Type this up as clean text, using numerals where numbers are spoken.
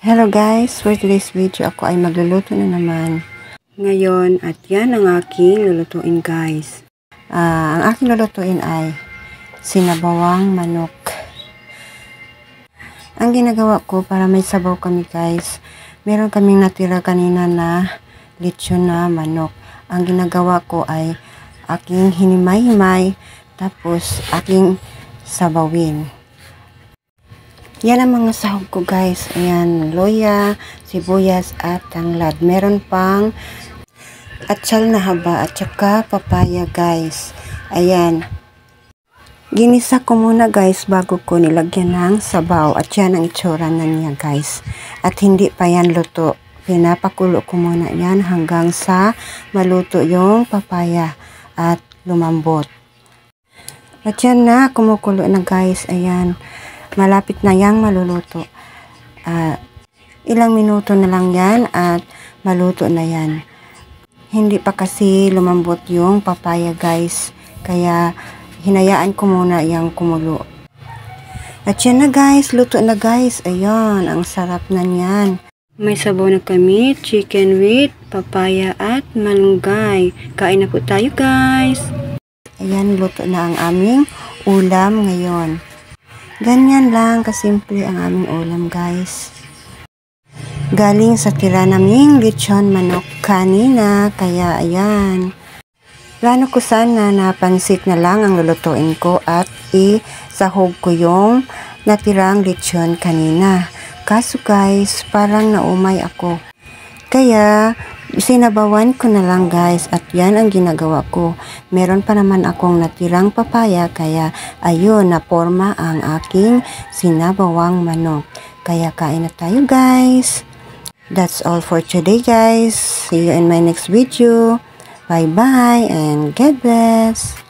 Hello guys, for today's video ako ay magluluto na naman ngayon at yan ang aking lulutuin guys. Ang aking lulutuin ay sinabawang manok. Ang ginagawa ko para may sabaw kami guys, meron kaming natira kanina na lechon na manok. Ang ginagawa ko ay aking hinimay-himay tapos aking sabawin. Yan ang mga sahog ko guys. Ayan, loya, sibuyas at tanglad. Meron pang atsal na haba at saka papaya guys. Ayan. Ginisa ko muna guys bago ko nilagyan ng sabaw. At yan ang itsura na niya guys. At hindi pa yan luto. Pinapakulo ko muna yan hanggang sa maluto yung papaya at lumambot. At yan na, kumukulo na guys. Ayan. Malapit na yang maluluto. Ilang minuto na lang yan at maluto na yan. Hindi pa kasi lumambot yung papaya guys. Kaya hinayaan ko muna yung kumulo. At yan na guys. Luto na guys. Ayan. Ang sarap na yan. May sabaw na kami. Chicken with papaya at malunggay. Kain na po tayo guys. Ayan. Luto na ang aming ulam ngayon. Ganyan lang kasimple ang aming ulam guys. Galing sa tira naming lechon manok kanina. Kaya ayan. Plano ko sana na pansit na lang ang lulutuin ko at isahog ko yung natirang lechon kanina. Kaso guys, parang naumay ako. Kaya sinabawan ko na lang guys at yan ang ginagawa ko. Meron pa naman akong natirang papaya kaya ayun na forma ang aking sinabawang manok. Kaya kain na tayo guys. That's all for today guys. See you in my next video. Bye bye and God bless.